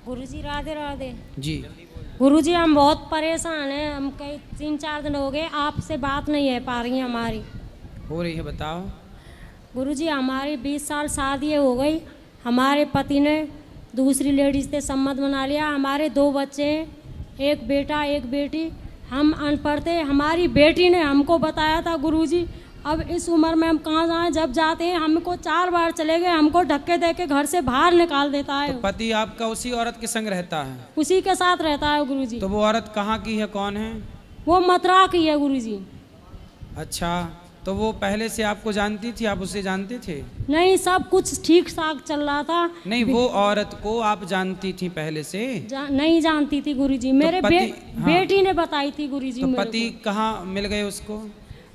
गुरुजी राधे राधे जी। गुरुजी हम बहुत परेशान हैं। हम कई 3-4 दिन हो गए आपसे बात नहीं है पा रही है हमारी। हो रही है, बताओ। गुरुजी हमारी 20 साल शादी हो गई। हमारे पति ने दूसरी लेडीज से सम्मत बना लिया। हमारे 2 बच्चे हैं, एक बेटा एक बेटी। हम अनपढ़ थे। हमारी बेटी ने हमको बताया था गुरुजी अब इस उम्र में हम कहाँ जाएं। जब जाते हैं हमको 4 बार चले गए, हमको धक्के दे के घर से बाहर निकाल देता है। तो पति आपका उसी औरत के संग रहता है? उसी के साथ रहता है गुरुजी। तो वो औरत कहाँ की है, कौन है? वो मथुरा की है गुरुजी। अच्छा, तो वो पहले से आपको जानती थी, आप उसे जानते थे? नहीं, सब कुछ ठीक ठाक चल रहा था। नहीं, वो औरत को आप जानती थी पहले से? नहीं जानती थी गुरुजी। मेरे हाँ। बेटी ने बताई थी गुरुजी। तो पति कहाँ मिल गए उसको?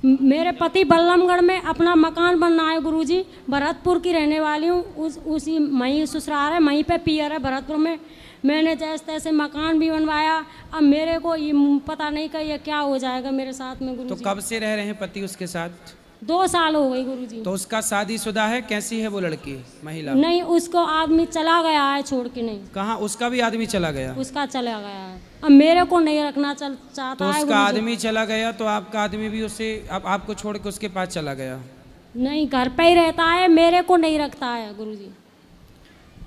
मेरे पति बल्लमगढ़ में अपना मकान बनना है गुरुजी। भरतपुर की रहने वाली हूँ। उसी वहीं ससुराल है, वहीं पे पियर है भरतपुर में। मैंने जैसे तैसे मकान भी बनवाया। अब मेरे को ये पता नहीं कि ये क्या हो जाएगा मेरे साथ में गुरुजी। तो कब से रह रहे हैं पति उसके साथ? 2 साल हो गई गुरुजी। तो उसका शादीशुदा है? कैसी है वो लड़की, महिला? नहीं, उसको आदमी चला गया है छोड़ के। नहीं। कहाँ? उसका भी आदमी चला गया? उसका चला गया है। अब मेरे को नहीं रखना चाहता तो है। उसका आदमी चला गया तो आपका आदमी भी उसे आपको छोड़ के उसके पास चला गया? नहीं, घर पे ही रहता है, मेरे को नहीं रखता है गुरुजी।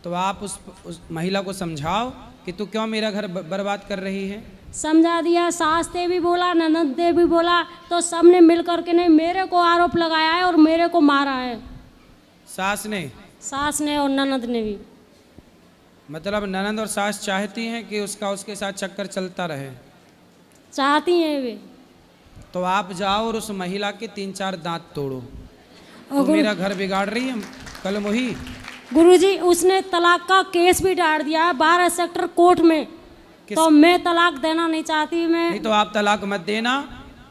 तो आप उस महिला को समझाओ कि तू क्यों मेरा घर बर्बाद कर रही है। समझा दिया। सास ने भी बोला, ननद ने भी बोला, तो सबने मिल करके नहीं मेरे को आरोप लगाया है और मेरे को मारा है। सास ने और ननद ने भी। मतलब ननद और सास चाहती हैं कि उसके साथ चक्कर चलता रहे? चाहती हैं वे। तो आप जाओ और उस महिला के 3-4 दांत तोड़ो। तो मेरा घर बिगाड़ रही है कल मोही। गुरुजी, उसने तलाक का केस भी डाल दिया है 12 सेक्टर कोर्ट में। तो मैं तलाक देना नहीं चाहती। मैं नहीं, तो आप तलाक मत देना।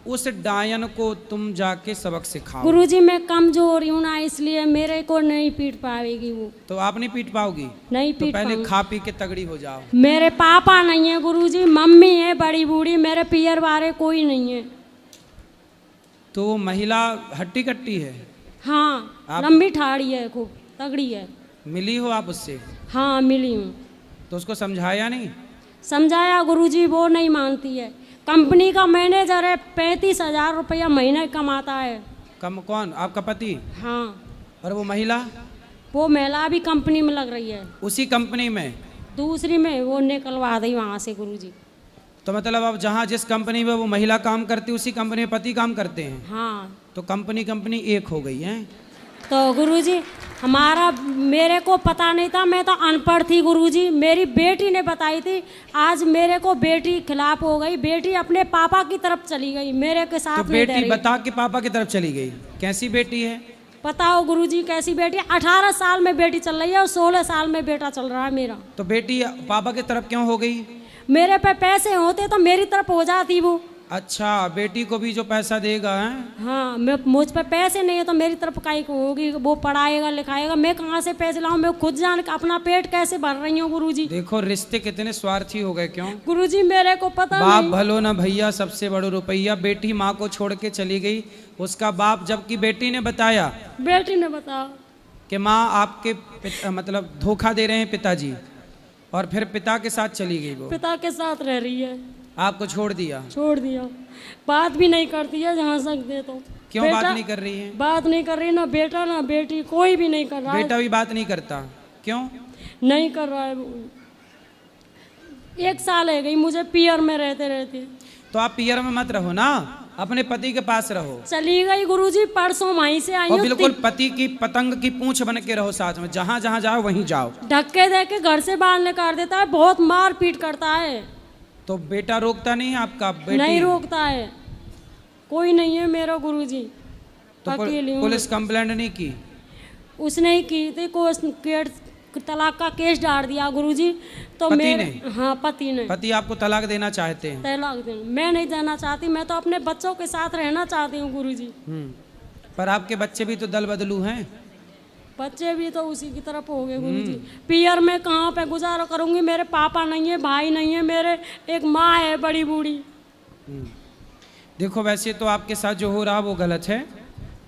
उस डायन को तुम जाके सबक सिखाओ। गुरुजी, मैं कमजोर हूँ ना, इसलिए मेरे को नहीं पीट पाएगी वो। तो आप नहीं पीट पाओगी? नहीं तो पीट पहले खा पी के तगड़ी हो जाओ। मेरे पापा नहीं है गुरुजी, मम्मी है बड़ी बूढ़ी। मेरे पियर बारे कोई नहीं है। तो वो महिला हट्टी कट्टी है? हाँ, लंबी ठाड़ी है, खूब तगड़ी है। मिली हो आप उससे? हाँ, मिली हूँ। तो उसको समझाया नहीं? समझाया गुरुजी, वो नहीं मानती है। कंपनी का मैनेजर है, 35,000 रुपया महीने कमाता है। कौन? आपका पति? हाँ। और वो महिला? वो महिला भी कंपनी में लग रही है। उसी कंपनी में? दूसरी में वो निकलवा दी वहाँ से गुरुजी। तो मतलब अब जहाँ जिस कंपनी में वो महिला काम करती उसी कंपनी में पति काम करते हैं? हाँ। तो कंपनी एक हो गई है। तो गुरुजी मेरे को पता नहीं था, मैं तो अनपढ़ थी गुरुजी। मेरी बेटी ने बताई थी। आज मेरे को बेटी खिलाफ हो गई। बेटी अपने पापा की तरफ चली गई, मेरे के साथ तो बेटी बता के पापा की तरफ चली गई? कैसी बेटी है? बताओ गुरुजी, कैसी बेटी? 18 साल में बेटी चल रही है और 16 साल में बेटा चल रहा है मेरा। तो बेटी पापा की तरफ क्यों हो गई? मेरे पे पैसे होते तो मेरी तरफ हो जाती वो। अच्छा, बेटी को भी जो पैसा देगा है? हाँ, मुझ पे पैसे नहीं है तो मेरी तरफ काई को होगी। वो पढ़ाएगा लिखाएगा, मैं कहाँ से पैसे लाऊं? मैं खुद जान अपना पेट कैसे भर रही हूँ गुरुजी। देखो रिश्ते कितने स्वार्थी हो गए। क्यों गुरुजी? मेरे को पता बाप नहीं। भलो ना भैया, सबसे बड़ो रुपया। बेटी माँ को छोड़ के चली गई, उसका बाप, जबकि बेटी ने बताया कि माँ आपके मतलब धोखा दे रहे हैं पिताजी, और फिर पिता के साथ चली गई। वो पिता के साथ रह रही है। आपको छोड़ दिया? बात भी नहीं करती है जहाँ सकते तो। क्यों बात नहीं कर रही है? बात नहीं कर रही, ना बेटा ना बेटी, कोई भी नहीं कर रहा है। बेटा भी बात नहीं करता? क्यों नहीं कर रहा है? 1 साल है गई मुझे पियर में रहते। तो आप पियर में मत रहो ना, अपने पति के पास रहो। चली गई गुरुजी, परसों वहीं से आई हूँ। बिल्कुल पति की पतंग की पूंछ बन के रहो साथ में, जहाँ जहाँ जाओ वहीं जाओ। धक्के दे के घर से बाहर निकाल देता है, बहुत मार पीट करता है। तो बेटा रोकता नहीं है आपका? बेटी नहीं रोकता है, कोई नहीं है मेरा गुरुजी। तो पुलिस कंप्लेंट नहीं की? उसने ही की थी, तलाक का केस डाल दिया गुरुजी। तो पति ने? हाँ, पति ने। पति आपको तलाक देना चाहते हैं? तलाक देना मैं नहीं देना चाहती, मैं तो अपने बच्चों के साथ रहना चाहती हूँ गुरुजी। पर आपके बच्चे भी तो दल बदलू हैं। बच्चे भी तो उसी की तरफ हो गए गुरुजी। पियर में कहाँ पे गुजारा करूंगी? मेरे पापा नहीं है, भाई नहीं है, मेरे एक माँ है बड़ी बूढ़ी। देखो वैसे तो आपके साथ जो हो रहा वो गलत है।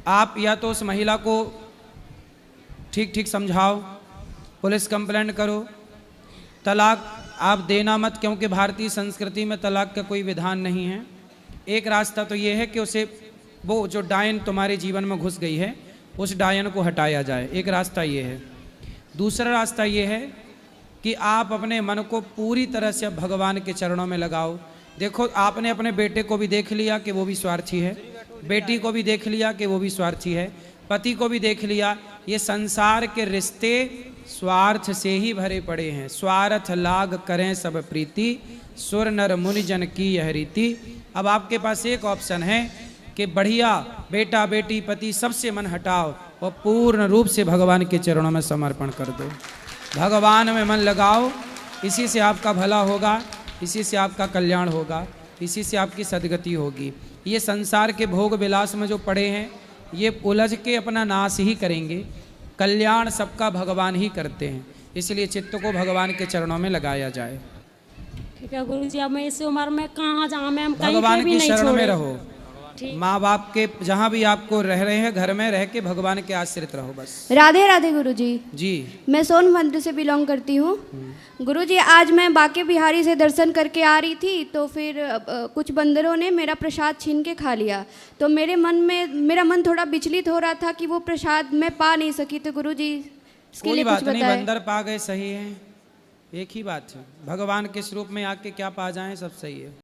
आप या तो उस महिला को ठीक ठीक समझाओ, पुलिस कंप्लेंट करो। तलाक आप देना मत, क्योंकि भारतीय संस्कृति में तलाक का कोई विधान नहीं है। एक रास्ता तो ये है कि उसे, वो जो डायन तुम्हारे जीवन में घुस गई है, उस डायन को हटाया जाए, एक रास्ता ये है। दूसरा रास्ता ये है कि आप अपने मन को पूरी तरह से भगवान के चरणों में लगाओ। देखो, आपने अपने बेटे को भी देख लिया कि वो भी स्वार्थी है, बेटी को भी देख लिया कि वो भी स्वार्थी है, पति को भी देख लिया। ये संसार के रिश्ते स्वार्थ से ही भरे पड़े हैं। स्वार्थ लाग करें सब प्रीति, सुर नर मुनि जन की यह रीति। अब आपके पास एक ऑप्शन है कि बढ़िया बेटा बेटी पति सबसे मन हटाओ और पूर्ण रूप से भगवान के चरणों में समर्पण कर दो। भगवान में मन लगाओ, इसी से आपका भला होगा, इसी से आपका कल्याण होगा, इसी से आपकी सदगति होगी। ये संसार के भोग विलास में जो पड़े हैं, ये उलझ के अपना नाश ही करेंगे। कल्याण सबका भगवान ही करते हैं, इसलिए चित्त को भगवान के चरणों में लगाया जाए। ठीक है गुरुजी, अब मैं इस उम्र में कहाँ जाऊँ, मैं भगवान भी के शरण में रहो। ठीक। माँ बाप के जहाँ भी आपको रह रहे हैं, घर में रह के भगवान के आश्रित रहो बस। राधे राधे गुरुजी। जी, मैं सोनभद्र से बिलोंग करती हूँ। गुरुजी, आज मैं बांके बिहारी से दर्शन करके आ रही थी, तो फिर कुछ बंदरों ने मेरा प्रसाद छीन के खा लिया। तो मेरा मन थोड़ा विचलित हो रहा था कि वो प्रसाद मैं पा नहीं सकी। तो गुरुजी इसके कोई लिए बात कुछ नहीं, बताएं। बंदर पा गए सही है, एक ही बात है। भगवान के स्वरूप में आके क्या पा जाएं, सब सही है।